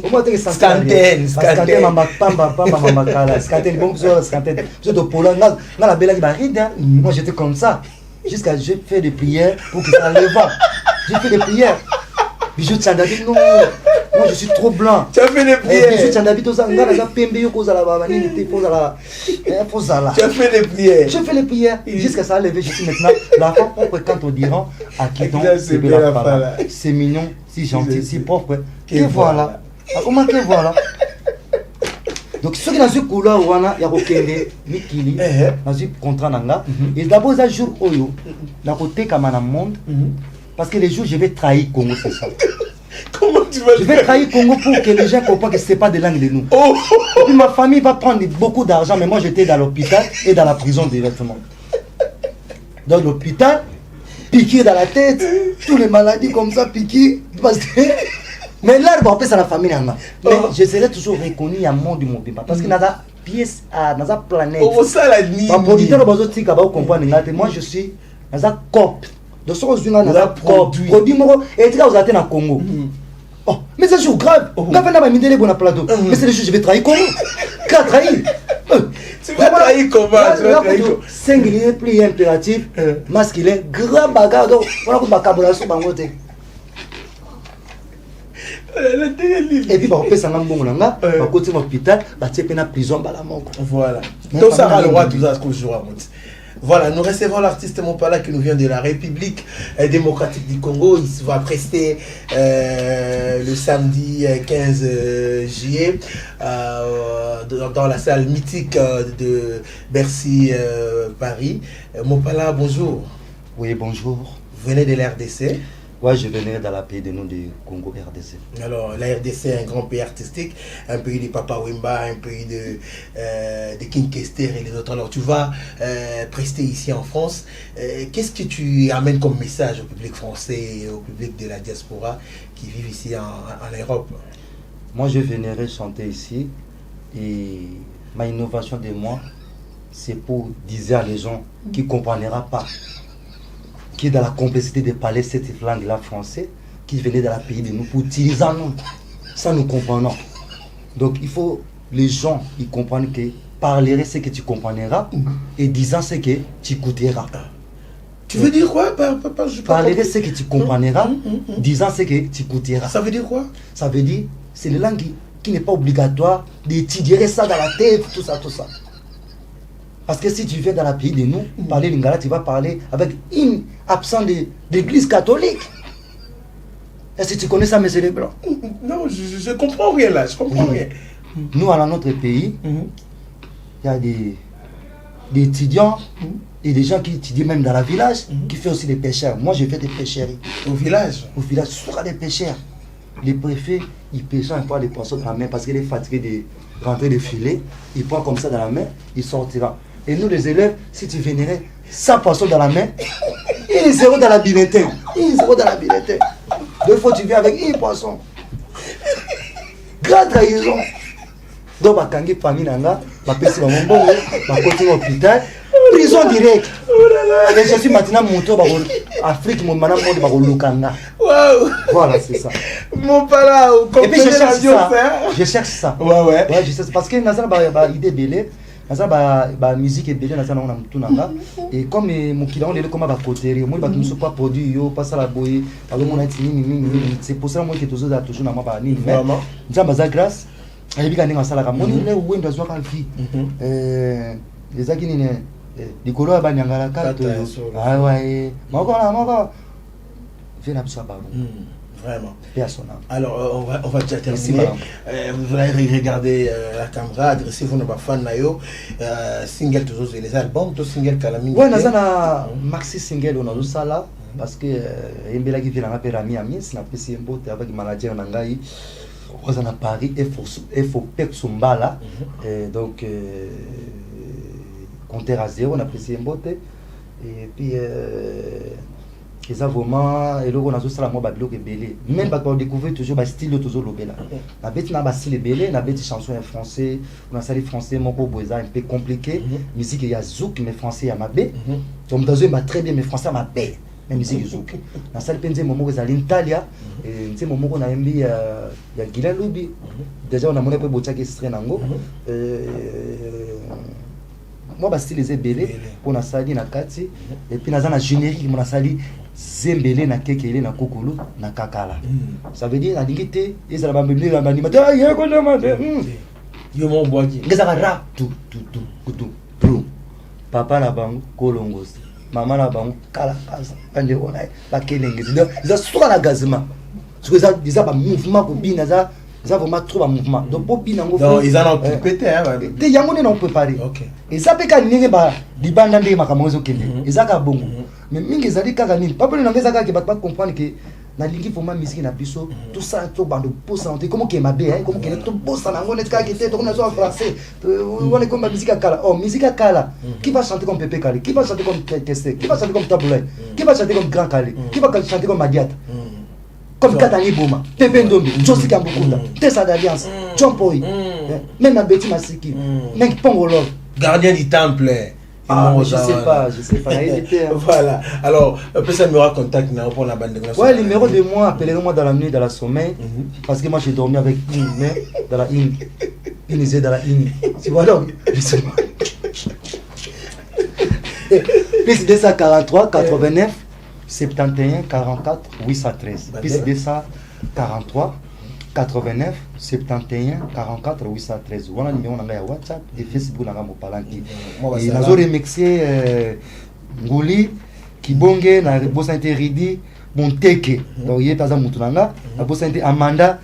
Au moins tu es scanten, scanten mamba pamba mamba kala, scanten bon sur scanten. Je te polo na la belle qui va rire. Moi j'étais comme ça jusqu'à j'ai fait des prières pour que ça lève. J'ai fait des prières. Bijou Tchandabi, non, moi je suis trop blanc. Tu as fait des prières. Bijou Tchandabi, tout ça, on a pembe yo cause à la baba, ni te pose à la, pose à la. Tu as fait des prières. J'ai fait les prières jusqu'à ça lever. Je suis maintenant la femme propre quand on dira à qui donc c'est bien la femme. C'est mignon, si gentil, si propre. Que voilà. Comment que voilà. Donc ceux qui n'ont pas couleur wana ya kokende mikili na zu contrat nanga et d'abord un jour oyo na côté comme na monde. Parce que les jours, je vais trahir Congo, c'est ça. Comment tu vas Je vais trahir Congo pour que les gens comprennent que ce n'est pas de langue de nous. Et puis ma famille va prendre beaucoup d'argent, mais moi j'étais dans l'hôpital et dans la prison directement. Dans l'hôpital, piqué dans la tête, toutes les maladies comme ça, piqué. Parce que... Mais là, on va appeler ça la famille. Mais je serai toujours reconnu à mon du monde. Parce que dans la pièce, dans la planète, moi je suis dans la COP. Donc, ce que vous avez produit, et tu as été dans Congo. Oh, mais c'est toujours grave. Mais c'est les choses, je vais trahir Congo. Qu'à trahir? Tu vas trahir comment? Singulier, plus impératif, masculin, grand bagarre. Donc, on a un bagarre sur Bangote. Et puis, on peut s'en aller à côté de l'hôpital, on va la prison. Voilà. Donc, ça va le roi, tout ça, ce que je vois. Voilà, nous recevons l'artiste Mopala qui nous vient de la République démocratique du Congo. Il va prester le samedi 15 juillet dans la salle mythique de Bercy, Paris. Mopala, bonjour. Oui, bonjour. Vous venez de l'RDC? Oui, je venais dans le pays de nous du Congo RDC. Alors, la RDC est un grand pays artistique, un pays de Papa Wemba, un pays de King Kester et les autres. Alors, tu vas prester ici en France. Qu'est-ce que tu amènes comme message au public français et au public de la diaspora qui vivent ici en Europe? Moi, je viendrai chanter ici et ma innovation de moi, c'est pour dire à les gens qui ne comprendront pas. Qui est dans la complexité de parler cette langue-là français, qui venait dans le pays de nous pour utiliser nous. Ça nous comprenons. Donc il faut les gens ils comprennent que parler ce que tu comprendras et disant ce que tu écouteras. Tu veux dire quoi? Parler ce que tu comprendras, disant ce que tu écouteras. Ça veut dire quoi? Ça veut dire c'est une langue qui n'est pas obligatoire d'étudier ça dans la tête, tout ça, tout ça. Parce que si tu viens dans le pays de nous, parler lingala, tu vas parler avec une absence d'église catholique. Est-ce que tu connais ça, M. Leblanc? Non, je comprends rien là, je comprends rien. Nous, dans notre pays, il y a des étudiants et des gens qui étudient même dans le village, qui font aussi des pêcheurs. Moi, je fais des pêcheries. Au village? Au village, sur des pêcheurs. Les préfets, ils pêchent un peu les poissons dans la main parce qu'il est fatigué de rentrer des filets. Il prend comme ça dans la main, il sortira. Et nous, les élèves, si tu viendrais 100 poissons dans la main, il est zéro dans la billetine. Il est zéro dans la billetine. Deux fois, tu viens avec un poisson. grande trahison. Donc bakangi famille nanga bapesi bango mbongo bakoti na hôpital prison direct. Et je suis maintenant monté bako Afrique mon mana monde bako lukanga. Waouh. Voilà, c'est ça. Mon pala, et puis je cherche ça. Je cherche ça. Ouais, je sais parce que nazana ba idée belé, nazana ba musique et belé nazana na mutu nanga et comme mon client on est comme ba coterie, moi ba muso pas produit yo pas ça la boy, alors mon ati ni c'est pour ça moi que toujours na ma ba ni. Vraiment. Nzamba za grâce. Ayebi ka ndinga sala ka moni le wendo azwa ka vie. Les akini ne likolo ba nyangala ka to. Ah ouais. Moko viens à ça pardon. Vraiment. Personne. Alors, on va déjà terminer. Vous allez regarder la caméra, adressez-vous à fan nayo. Single toujours les albums, tout single Kalamine. Ouais, nazana maxi single on a tout ça là parce que Mbela qui vient à Rami Amis, n'a pas si mbote avec manager nangai. On est à Paris et faut pek sumbala. Donc compter à zéro, on a apprécié mbote et puis et ça vraiment et là on a tout ça la moi babilo que belé même pas qu'on découvrir toujours ba style toujours lobela na bête na ba style belé na bête chanson en français on a ça les français mon beau boza un peu compliqué musique il y a zouk mais français il y a mabé donc dans un très bien mais français mabé mais musique zouk na ça penze momo que ça l'Italia et c'est momo qu'on a aimé il y a Gila Lubi déjà on a monné peu bocha qui extrait nango moi ba style les belé on a sali na kati et puis na za na générique on a sali zembele na kekele na kokolo na kakala ça veut dire na dingité ezala ba mbele ba animateur ya ko na yo mon boaki ngeza ka rap tout papa na bango kolongos mama na bango kala kaza ande ona ba kelenge za soka na gazima parce que ça ba mouvement ko bina za vraiment trop un mouvement donc pour bina ngo donc ils en ont pété hein te yango ne non préparé OK et ça peut ka ninge ba libanda ndé makamozo kende ezaka bongo mais mingi ezali kaka nini pas peut nangeza kaka ba comprendre que na lingi format musique na biso tout ça to bando pour santé comment que mabe hein comment que to bossa na ngone kaka que to na so en français on est comme musique à kala oh musique à kala qui va chanter comme Pépé Kali qui va chanter comme Kessé qui va chanter comme Taboulay qui va chanter comme Grand Kali qui va chanter comme Madiata comme Katani Boma, Pepe Ndombi, Josi Kambukunda, Tessa d'Alliance, John Poi, même à Betty Masiki, même Pongolo. Gardien du temple. Ah, je sais pas. Voilà. Alors, peut-être ça me raconte pour la bande de ouais, le numéro de moi, appelez-moi dans la nuit, dans la sommeil, parce que moi j'ai dormi avec une, mais dans la une. Une dans la une. Tu vois donc, je sais pas. Plus 243, 89. 71 44 813 plus 243 89 71 44 813 on a numéro na ya WhatsApp et Facebook na mo palanki et nazo remixer ngoli kibonge na bossa interidi monteke donc yé taza mutu nanga na bossa inter Amanda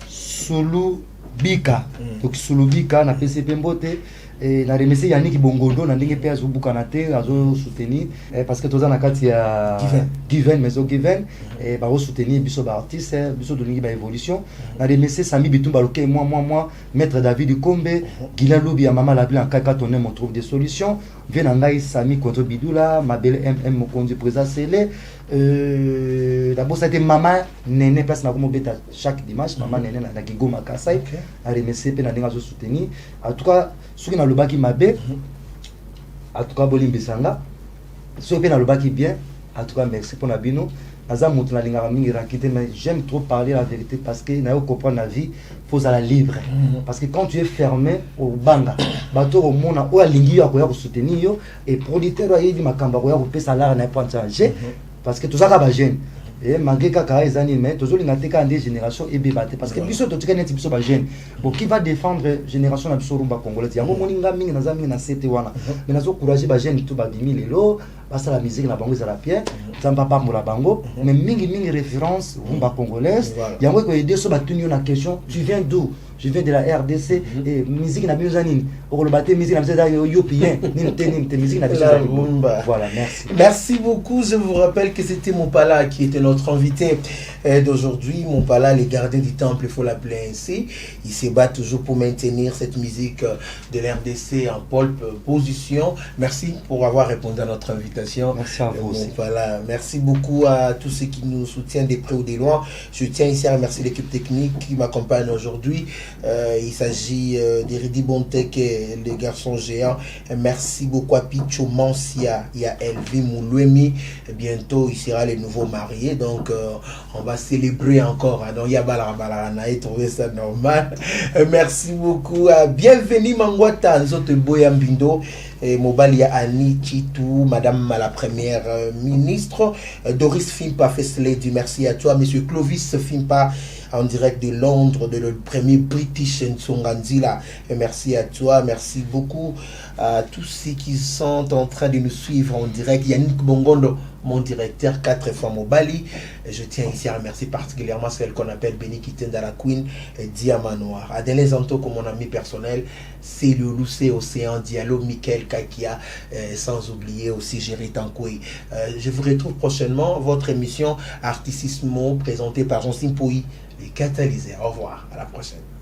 Sulu Bika donc Sulu Bika na PCP mbote et na remercier Yannick Bongondo na ndenge pe azo bukana te azo soutenir parce que toza na kati ya Given mais Given et ba soutenir biso ba artiste biso donner ba évolution na remercier Sami Bitumba loke moi maître David Kombe Gila Lobi ya mama la blanc kaka tonner mon trouve des solutions vient ngai Sami contre Bidula ma belle MM Mokonzi présent Sele d'abord c'était maman Néné place na comme beta chaque dimanche maman Néné na Kigoma Kasai a remercier pe na ndenge azo soutenir en tout cas ce qui na lobaki mabe en tout cas bolimbi sanga ce qui na lobaki bien en tout cas merci pour na bino naza mutu na linga mingi rakité mais j'aime trop parler la vérité parce que na yo comprendre la vie faut à la libre parce que quand tu es fermé au banga bato au mona o alingi yo akoya ko soutenir yo et producteur a yidi makamba ko ya ko pesa la na point changer parce que tout ça ba jeune et malgré kaka ezani mais toujours l'ingateka des générations et bébate parce que biso to tikane biso ba jeune bon qui va défendre génération na biso rumba congolais yango moninga mingi na zami na sete wana mais nazo courager ba jeune tout ba bimi lelo basa la musique na bango za la pierre zamba pa mola bango mais mingi référence rumba congolaise yango ko aider so ba tenir na question tu viens d'où je viens de la RDC et musique na bizanini au le battre musique na bizanini yo bien ni musique na bizanini voilà merci beaucoup. Je vous rappelle que c'était Mopala qui était notre invité d'aujourd'hui. Mopala, les gardiens du temple, il faut l'appeler ainsi. Il se bat toujours pour maintenir cette musique de l'RDC en pole position. Merci pour avoir répondu à notre invité. félicitations. Merci à vous aussi. Voilà, merci beaucoup à tous ceux qui nous soutiennent des près ou des loin. Je tiens ici à remercier l'équipe technique qui m'accompagne aujourd'hui. Il s'agit d'Iridi Bontek et les garçons géants. Merci beaucoup à Picho Mansia et à Elvi Moulouemi. Bientôt, il sera les nouveaux mariés. Donc, on va célébrer encore. Donc, il y a Balarana et trouver ça normal. Merci beaucoup. Bienvenue, Mangwata, Nzote Boya Mbindo. Et Mobalia Annie Chitou, Madame la Première Ministre. Doris Fimpa, First Lady, merci à toi. Monsieur Clovis Fimpa, en direct de Londres, de le premier British Nsonganzila. Merci à toi, merci beaucoup à tous ceux qui sont en train de nous suivre en direct. Yannick Bongondo, mon directeur, 4 fois Mobali. Je tiens ici à remercier particulièrement celle qu'on appelle Benny Kitenda la Queen, Diamant Noir. Adèle Zanto, comme mon ami personnel, c'est le Lucé Océan, Diallo, Michael Kakia, sans oublier aussi Géry Tankoui. Je vous retrouve prochainement, votre émission Articismo, présentée par Jean Simpoui, les catalyseurs. Au revoir, à la prochaine.